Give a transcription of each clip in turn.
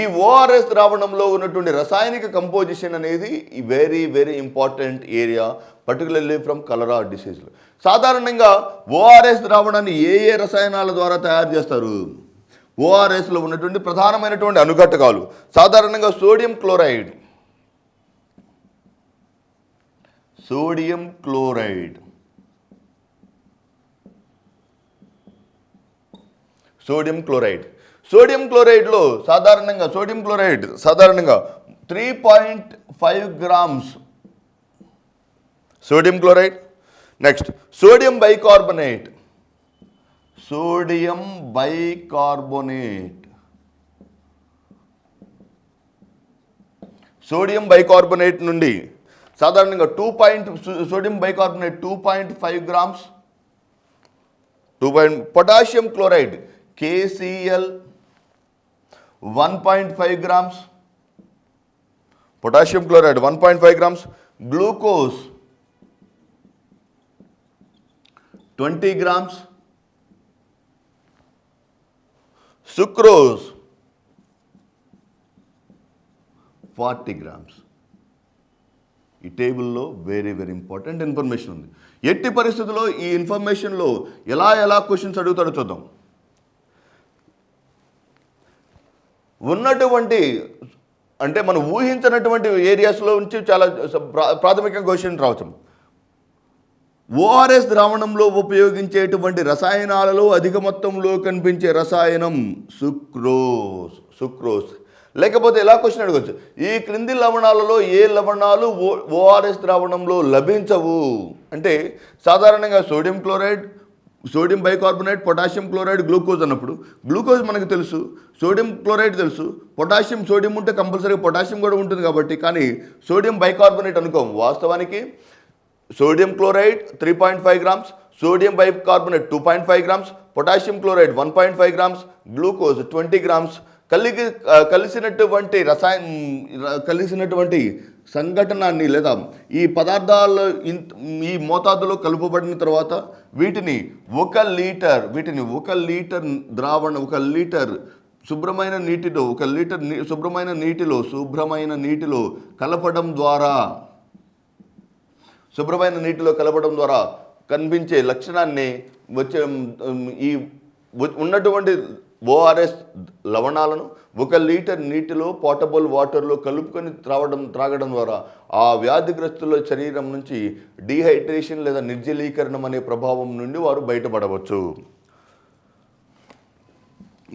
ఈ ఓఆర్ఎస్ ద్రావణంలో ఉన్నటువంటి రసాయనిక కంపోజిషన్ అనేది very very important area, particularly from cholera డిసీజ్లు. సాధారణంగా ఓఆర్ఎస్ ద్రావణాన్ని ఏ ఏ రసాయనాల ద్వారా తయారు చేస్తారు? ఓఆర్ఎస్లో ఉన్నటువంటి ప్రధానమైనటువంటి అనుఘటకాలు సాధారణంగా sodium chloride, sodium chloride, sodium chloride. Sodium క్లోరైడ్లో సాధారణంగా 3.5 grams sodium chloride. Next sodium bicarbonate, sodium bicarbonate, sodium bicarbonate నుండి సాధారణంగా sodium bicarbonate 2.5 grams. Potassium chloride KCl 1.5 grams, potassium chloride 1.5 grams. Glucose 20 grams, sucrose 40 grams. ఈ టేబుల్లో very very important information ఉంది. ఎట్టి పరిస్థితుల్లో ఈ ఇన్ఫర్మేషన్లో ఎలా క్వశ్చన్స్ అడుగుతాడో చూద్దాం. ఉన్నటువంటి అంటే మనం ఊహించినటువంటి ఏరియాస్లో నుంచి చాలా ప్రాథమిక క్వశ్చన్ రావచ్చు. ఓఆర్ఎస్ ద్రావణంలో ఉపయోగించేటువంటి రసాయనాలలో అధిక మొత్తంలో కనిపించే రసాయనం సుక్రోజ్. లేకపోతే ఎలా క్వశ్చన్ అడగవచ్చు, ఈ క్రింది లవణాలలో ఏ లవణాలు ఓఆర్ఎస్ ద్రావణంలో లభించవు అంటే సాధారణంగా sodium chloride, sodium bicarbonate, potassium chloride, glucose అన్నప్పుడు గ్లూకోజ్ మనకు తెలుసు, సోడియం క్లోరైడ్ తెలుసు, సోడియం ఉంటే కంపల్సరీగా పొటాషియం కూడా ఉంటుంది కాబట్టి, కానీ సోడియం బైకార్బోనేట్ అనుకోం. వాస్తవానికి sodium chloride 3.5 grams, sodium bicarbonate 2.5 grams, potassium chloride 1.5 grams, glucose 20 grams కలిసినటువంటి సంఘటనాన్ని లేదా ఈ పదార్థాలు ఈ మోతాదులో కలుపబడిన తర్వాత వీటిని 1 లీటర్ శుభ్రమైన నీటిలో కలపడం ద్వారా కనిపించే లక్షణాన్ని ఈ ఉన్నటువంటి ఓఆర్ఎస్ లవణాలను 1 లీటర్ నీటిలో పోర్టబుల్ వాటర్లో కలుపుకొని త్రాగడం ద్వారా ఆ వ్యాధిగ్రస్తుల శరీరం నుంచి డీహైడ్రేషన్ లేదా నిర్జలీకరణం అనే ప్రభావం నుండి వారు బయటపడవచ్చు.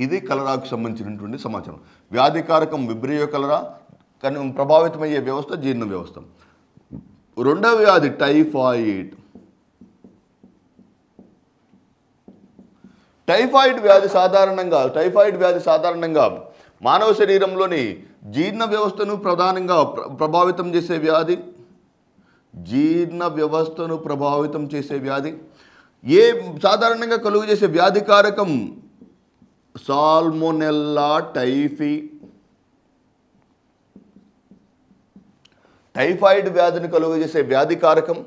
ఇది కలరాకు సంబంధించినటువంటి సమాచారం. వ్యాధికారకం విబ్రియో కలరా, కానీ ప్రభావితమయ్యే వ్యవస్థ జీర్ణ వ్యవస్థ. రెండవ వ్యాధి టైఫాయిడ్. టైఫాయిడ్ వ్యాధి సాధారణంగా మానవ శరీరంలోని జీర్ణ వ్యవస్థను ప్రధానంగా ప్రభావితం చేసే వ్యాధి. సాధారణంగా కలుగు చేసే వ్యాధికారకం సాల్మోనెల్లా టైఫీ. టైఫాయిడ్ వ్యాధిని కలుగు చేసే వ్యాధికారకం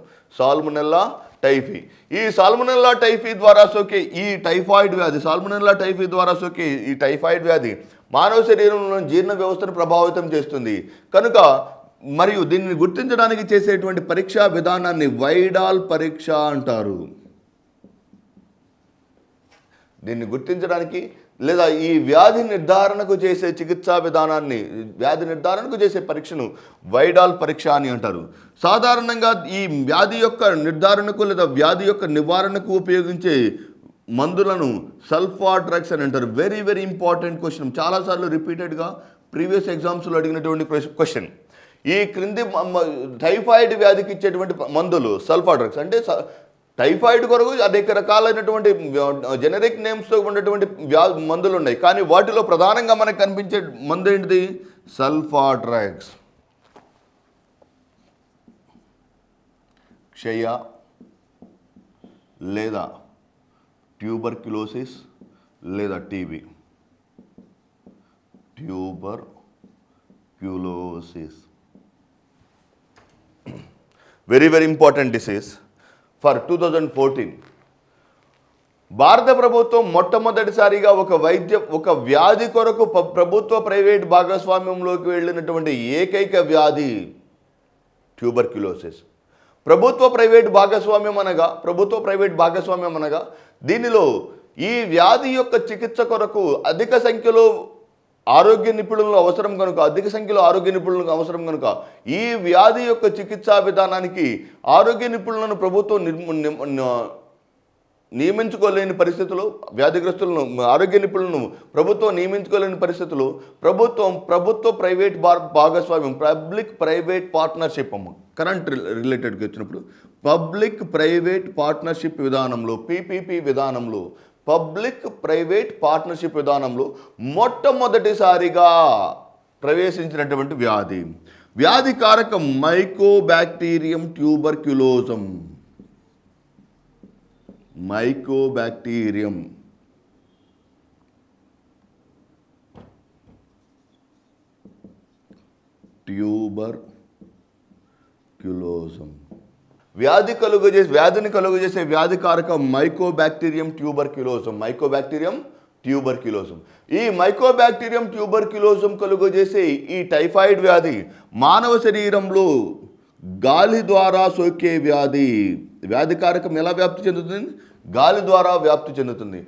సాల్మోనెల్లా టైఫీ. ఈ సాల్మోనెల్లా టైఫీ ద్వారా సోకే ఈ టైఫాయిడ్ వ్యాధి మానవ శరీరంలో జీర్ణ వ్యవస్థను ప్రభావితం చేస్తుంది కనుక మరియు దీనిని గుర్తించడానికి చేసేటువంటి పరీక్షా విధానాన్ని వైడాల్ పరీక్ష అంటారు. దీన్ని గుర్తించడానికి లేదా ఈ వ్యాధి నిర్ధారణకు చేసే చికిత్సా విధానాన్ని వ్యాధి నిర్ధారణకు చేసే పరీక్షను వైడాల్ పరీక్ష అని అంటారు. సాధారణంగా ఈ వ్యాధి యొక్క నిర్ధారణకు లేదా వ్యాధి యొక్క నివారణకు ఉపయోగించే మందులను సల్ఫా డ్రగ్స్ అని అంటారు. వెరీ వెరీ ఇంపార్టెంట్ క్వశ్చన్, చాలాసార్లు రిపీటెడ్గా ప్రీవియస్ ఎగ్జామ్స్లో అడిగినటువంటి క్వశ్చన్. ఈ క్రింది టైఫాయిడ్ వ్యాధికి ఇచ్చేటువంటి మందులు సల్ఫా డ్రగ్స్ అంటే టైఫాయిడ్ కొరకు అనేక రకాలైనటువంటి జెనరిక్ నేమ్స్తో ఉన్నటువంటి మందులు ఉన్నాయి, కానీ వాటిలో ప్రధానంగా మనకు కనిపించే మందు ఏంటిది? Sulpha drugs. క్షయ లేదా ట్యూబర్క్యులోసిస్ లేదా TB. Tuberculosis very very important disease. For 2014 భారత ప్రభుత్వం మొట్టమొదటిసారిగా ఒక వ్యాధి కొరకు ప్రభుత్వ ప్రైవేట్ భాగస్వామ్యంలోకి వెళ్ళినటువంటి ఏకైక వ్యాధి ట్యూబర్క్యులోసిస్. ప్రభుత్వ ప్రైవేట్ భాగస్వామ్యం అనగా దీనిలో ఈ వ్యాధి యొక్క చికిత్స కొరకు అధిక సంఖ్యలో ఆరోగ్య నిపుణులు అవసరం కనుక ఈ వ్యాధి యొక్క చికిత్సా విధానానికి ఆరోగ్య నిపుణులను ప్రభుత్వం నియమించుకోలేని పరిస్థితుల్లో, వ్యాధిగ్రస్తులను ఆరోగ్య నిపుణులను ప్రభుత్వం నియమించుకోలేని పరిస్థితుల్లో ప్రభుత్వ ప్రైవేట్ భాగస్వామ్యం, పబ్లిక్ ప్రైవేట్ పార్ట్నర్షిప్ కరెంట్ రిలేటెడ్కి వచ్చినప్పుడు పబ్లిక్ ప్రైవేట్ పార్ట్నర్షిప్ విధానంలో, పీపీపీ విధానంలో, పబ్లిక్ ప్రైవేట్ పార్ట్నర్షిప్ విధానంలో మొట్టమొదటిసారిగా ప్రవేశించినటువంటి వ్యాధి కారకం మైకోబాక్టీరియం ట్యూబర్క్యులోసం. మైకోబాక్టీరియం ట్యూబర్క్యులోసం. వ్యాధిని కలుగజేసే వ్యాధి కారకం మైకోబాక్టీరియం ట్యూబర్క్యులోసం. ఈ మైకోబాక్టీరియం ట్యూబర్క్యులోసం కలుగజేసే ఈ టైఫాయిడ్ వ్యాధి మానవ శరీరంలో గాలి ద్వారా సోకే వ్యాధి కారకం ఎలా వ్యాప్తి చెందుతుంది? గాలి ద్వారా వ్యాప్తి చెందుతుంది.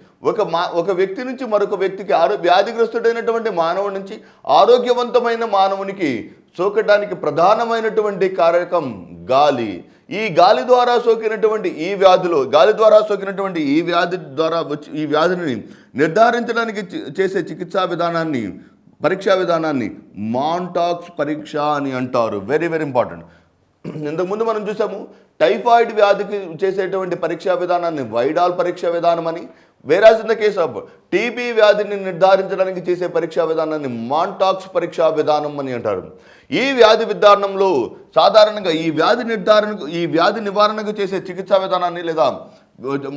ఒక వ్యక్తి నుంచి మరొక వ్యక్తికి, వ్యాధిగ్రస్తుడైనటువంటి మానవుడి నుంచి ఆరోగ్యవంతమైన మానవునికి సోకడానికి ప్రధానమైనటువంటి కారకం గాలి. ఈ గాలి ద్వారా సోకినటువంటి ఈ వ్యాధిని నిర్ధారించడానికి చేసే పరీక్షా విధానాన్ని మాంటాక్స్ పరీక్ష అని అంటారు. Very very important. ఇంతకుముందు మనం చూసాము టైఫాయిడ్ వ్యాధికి చేసేటువంటి పరీక్షా విధానాన్ని వైడాల్ పరీక్షా విధానం అని, వేరాజ్ in the case of TB వ్యాధిని నిర్ధారించడానికి చేసే పరీక్షా విధానాన్ని మాంటాక్స్ పరీక్షా విధానం అని అంటారు. ఈ వ్యాధి విధానంలో సాధారణంగా ఈ వ్యాధి నివారణకు చేసే చికిత్సా విధానాన్ని లేదా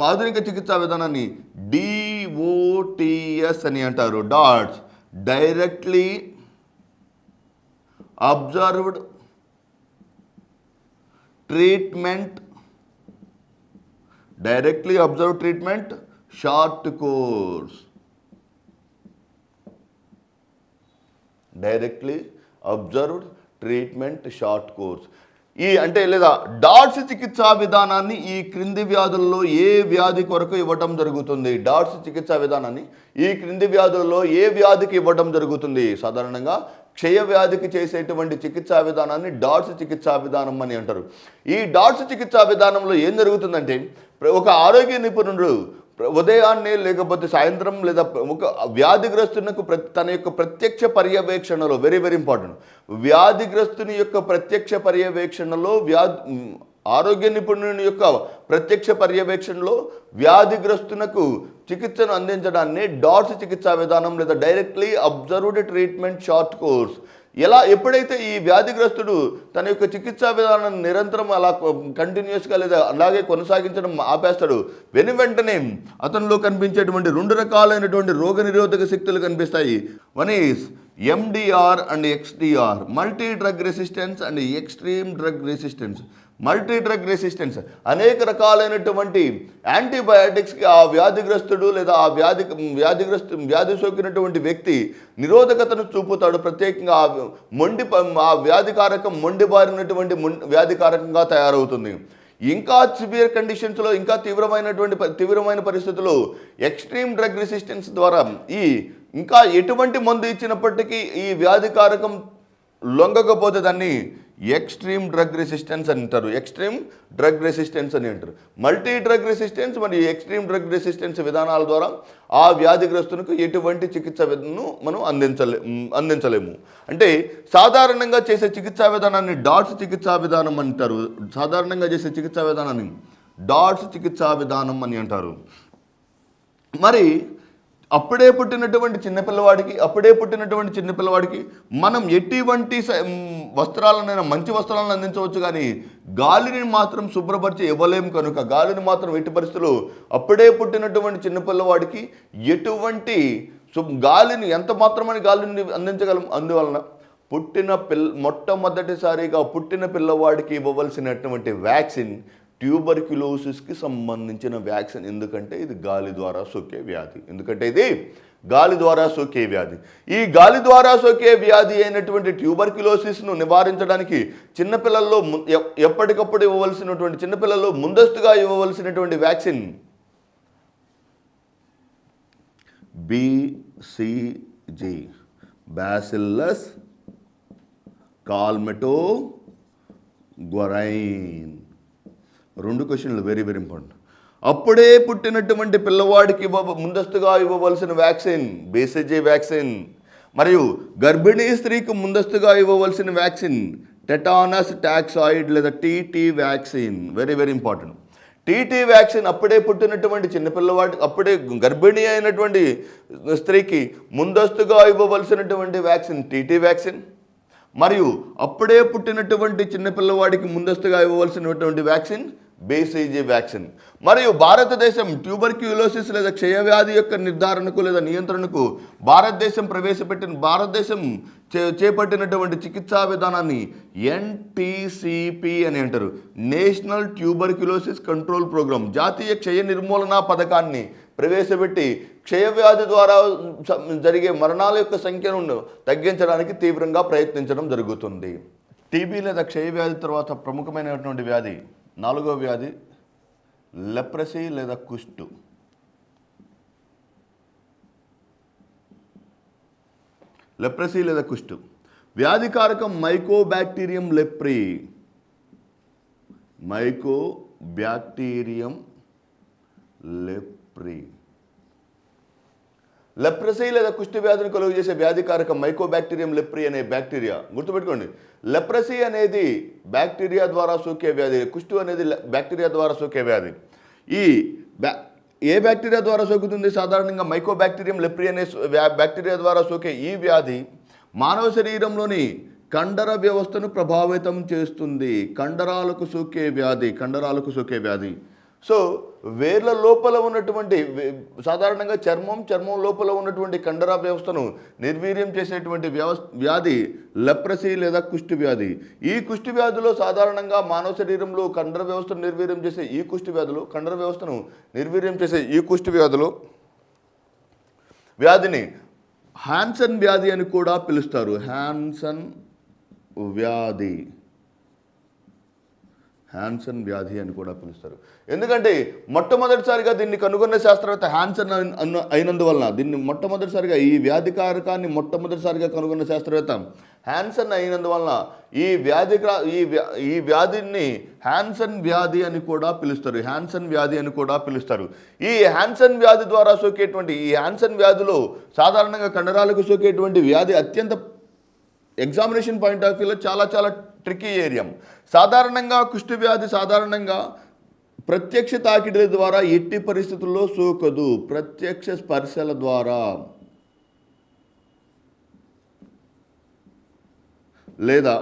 ఆధునిక చికిత్సా విధానాన్ని DOTS అని అంటారు. Dots directly observed treatment short course. లేదా డాట్స్ చికిత్సా విధానాన్ని ఈ క్రింది వ్యాధుల్లో ఏ వ్యాధి కొరకు ఇవ్వటం జరుగుతుంది? ఏ వ్యాధికి ఇవ్వటం జరుగుతుంది? సాధారణంగా క్షయ వ్యాధికి చేసేటువంటి చికిత్సా విధానాన్ని డాట్స్ చికిత్సా విధానం అని అంటారు. ఈ డాట్స్ చికిత్సా విధానంలో ఏం జరుగుతుందంటే, ఒక ఆరోగ్య నిపుణుడు ఉదయాన్నే లేకపోతే సాయంత్రం లేదా ఒక వ్యాధిగ్రస్తునకు తన యొక్క ప్రత్యక్ష పర్యవేక్షణలో, వెరీ వెరీ ఇంపార్టెంట్, వ్యాధిగ్రస్తుని యొక్క ప్రత్యక్ష పర్యవేక్షణలో ఆరోగ్య నిపుణుని యొక్క ప్రత్యక్ష పర్యవేక్షణలో వ్యాధిగ్రస్తునకు చికిత్సను అందించడాన్ని డాట్స్ చికిత్సా విధానం లేదా directly observed treatment short course. ఎప్పుడైతే ఈ వ్యాధిగ్రస్తుడు తన యొక్క చికిత్సా విధానాన్ని నిరంతరం అలా కంటిన్యూస్గా లేదా అలాగే కొనసాగించడం ఆపేస్తాడు, వెంటనే అతనిలో కనిపించేటువంటి 2 రకాలైనటువంటి రోగనిరోధక శక్తులు కనిపిస్తాయి. One is MDR and XDR, multi drug resistance and extreme drug resistance. Multi drug resistance అనేక రకాలైనటువంటి యాంటీబయాటిక్స్కి ఆ వ్యాధిగ్రస్తుడు లేదా ఆ వ్యాధి సోకినటువంటి వ్యక్తి నిరోధకతను చూపుతాడు. ప్రత్యేకంగా ఆ వ్యాధికారకం మొండిబారినటువంటి వ్యాధికారకంగా తయారవుతుంది. ఇంకా సివియర్ కండిషన్స్లో, ఇంకా తీవ్రమైన పరిస్థితుల్లో ఎక్స్ట్రీమ్ డ్రగ్ రెసిస్టెన్స్ ద్వారా ఇంకా ఎటువంటి మందు ఇచ్చినప్పటికీ ఈ వ్యాధికారకం లొంగకపోతే దాన్ని ఎక్స్ట్రీమ్ డ్రగ్ రెసిస్టెన్స్ అని అంటారు. మల్టీ డ్రగ్ రెసిస్టెన్స్ మరియు ఎక్స్ట్రీమ్ డ్రగ్ రెసిస్టెన్స్ విధానాల ద్వారా ఆ వ్యాధిగ్రస్తునికి ఎటువంటి చికిత్సను మనం అందించలేము. అంటే సాధారణంగా చేసే చికిత్సా విధానాన్ని డాట్స్ చికిత్సా విధానం అంటారు. మరి అప్పుడే పుట్టినటువంటి చిన్నపిల్లవాడికి మనం ఎటువంటి వస్త్రాలనైనా మంచి వస్త్రాలను అందించవచ్చు, కానీ గాలిని మాత్రం శుభ్రపరిచి ఇవ్వలేము. కనుక గాలిని మాత్రం ఎట్టి పరిస్థితుల్లో అప్పుడే పుట్టినటువంటి చిన్నపిల్లవాడికి ఎంత మాత్రమని గాలిని అందించగలం. అందువలన మొట్టమొదటిసారిగా పుట్టిన పిల్లవాడికి ఇవ్వవలసినటువంటి వ్యాక్సిన్ ట్యూబర్క్యులోసిస్కి సంబంధించిన వ్యాక్సిన్. ఎందుకంటే ఇది గాలి ద్వారా సోకే వ్యాధి. ఎందుకంటే ఇది గాలి ద్వారా సోకే వ్యాధి. ఈ గాలి ద్వారా సోకే వ్యాధి అయినటువంటి ట్యూబర్క్యులోసిస్ను నివారించడానికి చిన్నపిల్లల్లో ఎప్పటికప్పుడు ఇవ్వవలసినటువంటి, చిన్నపిల్లల్లో ముందస్తుగా ఇవ్వవలసినటువంటి వ్యాక్సిన్ BCG, బ్యాసిల్లస్ కాల్మెటోగ్వరైన్. 2 క్వశ్చన్లు వెరీ వెరీ ఇంపార్టెంట్. అప్పుడే పుట్టినటువంటి పిల్లవాడికి ముందస్తుగా ఇవ్వవలసిన వ్యాక్సిన్ BCG వ్యాక్సిన్, మరియు గర్భిణీ స్త్రీకి ముందస్తుగా ఇవ్వవలసిన వ్యాక్సిన్ టెటానస్ టాక్సాయిడ్ లేదా TT vaccine. Very very important. TT vaccine అప్పుడే పుట్టినటువంటి చిన్నపిల్లవాడి, అప్పుడే గర్భిణీ అయినటువంటి స్త్రీకి ముందస్తుగా ఇవ్వవలసినటువంటి వ్యాక్సిన్ TT వ్యాక్సిన్, మరియు అప్పుడే పుట్టినటువంటి చిన్నపిల్లవాడికి ముందస్తుగా ఇవ్వవలసినటువంటి వ్యాక్సిన్ BCG వ్యాక్సిన్. మరియు భారతదేశం ట్యూబర్క్యులోసిస్ లేదా క్షయవ్యాధి యొక్క నిర్ధారణకు లేదా నియంత్రణకు భారతదేశం చేపట్టినటువంటి చికిత్సా విధానాన్ని NTCP అని అంటారు, నేషనల్ ట్యూబర్క్యులోసిస్ కంట్రోల్ ప్రోగ్రామ్. జాతీయ క్షయ నిర్మూలన పథకాన్ని ప్రవేశపెట్టి క్షయవ్యాధి ద్వారా జరిగే మరణాల యొక్క సంఖ్యను తగ్గించడానికి తీవ్రంగా ప్రయత్నించడం జరుగుతుంది. టీబీ లేదా క్షయవ్యాధి తర్వాత ప్రముఖమైనటువంటి వ్యాధి, 4వ వ్యాధి లెప్రసీ లేదా కుష్టు. లెప్రసీ లేదా కుష్టు వ్యాధికారకం Mycobacterium leprae. Mycobacterium leprae. Leprosy లేదా కుష్టి వ్యాధిని కలుగు చేసే వ్యాధికారకం మైకోబాక్టీరియం లెప్రీ అనే బ్యాక్టీరియా. గుర్తుపెట్టుకోండి, లెప్రసీ అనేది బ్యాక్టీరియా ద్వారా సోకే వ్యాధి, కుష్టు అనేది బ్యాక్టీరియా ద్వారా సోకే వ్యాధి. ఏ బ్యాక్టీరియా ద్వారా సోకుతుంది? సాధారణంగా మైకోబాక్టీరియం లెప్రీ అనే బ్యాక్టీరియా ద్వారా సోకే ఈ వ్యాధి మానవ శరీరంలోని కండర వ్యవస్థను ప్రభావితం చేస్తుంది. కండరాలకు సోకే వ్యాధి. సో వేర్ల లోపల ఉన్నటువంటి, సాధారణంగా చర్మం లోపల ఉన్నటువంటి కండర వ్యవస్థను నిర్వీర్యం చేసేటువంటి వ్యాధి లెప్రసీ లేదా కుష్టి వ్యాధి. ఈ కుష్టి వ్యాధిలో సాధారణంగా మానవ శరీరంలో కండర వ్యవస్థను నిర్వీర్యం చేసే ఈ కుష్టి వ్యాధిలో వ్యాధిని హాన్సన్ వ్యాధి అని కూడా పిలుస్తారు. హాన్సన్ వ్యాధి అని కూడా పిలుస్తారు. ఎందుకంటే మొట్టమొదటిసారిగా దీన్ని కనుగొన్న శాస్త్రవేత్త హాన్సన్ అయినందువలన, దీన్ని మొట్టమొదటిసారిగా ఈ వ్యాధికారకాన్ని మొట్టమొదటిసారిగా కనుగొన్న శాస్త్రవేత్త హాన్సన్ అయినందువలన ఈ వ్యాధిని హాన్సన్ వ్యాధి అని కూడా పిలుస్తారు. ఈ హాన్సన్ వ్యాధి ద్వారా సోకేటువంటి ఈ హాన్సన్ వ్యాధిలో సాధారణంగా కండరాలకు సోకేటువంటి వ్యాధి అత్యంత ఎగ్జామినేషన్ పాయింట్ ఆఫ్ వ్యూలో చాలా చాలా ట్రికీ ఏరియా. సాధారణంగా కుష్టి వ్యాధి ప్రత్యక్ష తాకిడిల ద్వారా ఎట్టి పరిస్థితుల్లో సోకదు. ప్రత్యక్ష స్పర్శల ద్వారా లేదా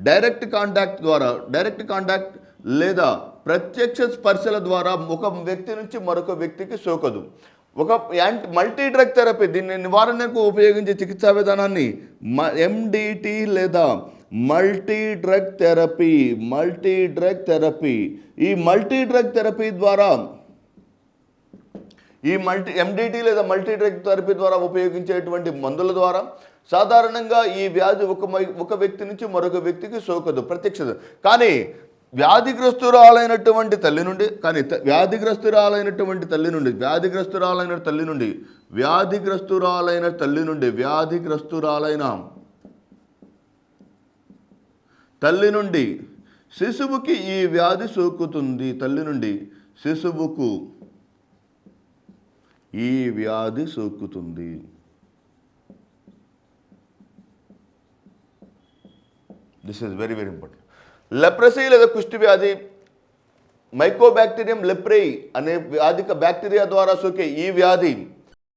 డైరెక్ట్ కాంటాక్ట్ లేదా ప్రత్యక్ష స్పర్శల ద్వారా ఒక వ్యక్తి నుంచి మరొక వ్యక్తికి సోకదు. ఒక మల్టీ డ్రగ్ థెరపీ, దీన్ని నివారణకు ఉపయోగించే చికిత్సా విధానాన్ని MDT లేదా మల్టీ డ్రగ్ థెరపీ. ఈ మల్టీ డ్రగ్ థెరపీ ద్వారా MDT లేదా మల్టీ డ్రగ్ థెరపీ ద్వారా ఉపయోగించేటువంటి మందుల ద్వారా సాధారణంగా ఈ వ్యాధి ఒక వ్యక్తి నుంచి మరొక వ్యక్తికి సోకదు, ప్రత్యక్షత. కానీ వ్యాధిగ్రస్తురాలైన తల్లి నుండి శిశువుకి ఈ వ్యాధి సోకుతుంది. This is very very important. Leprosy లేదా కుష్టి వ్యాధి మైకోబాక్టీరియం లెప్రీ అనే బ్యాక్టీరియా ద్వారా సోకే ఈ వ్యాధి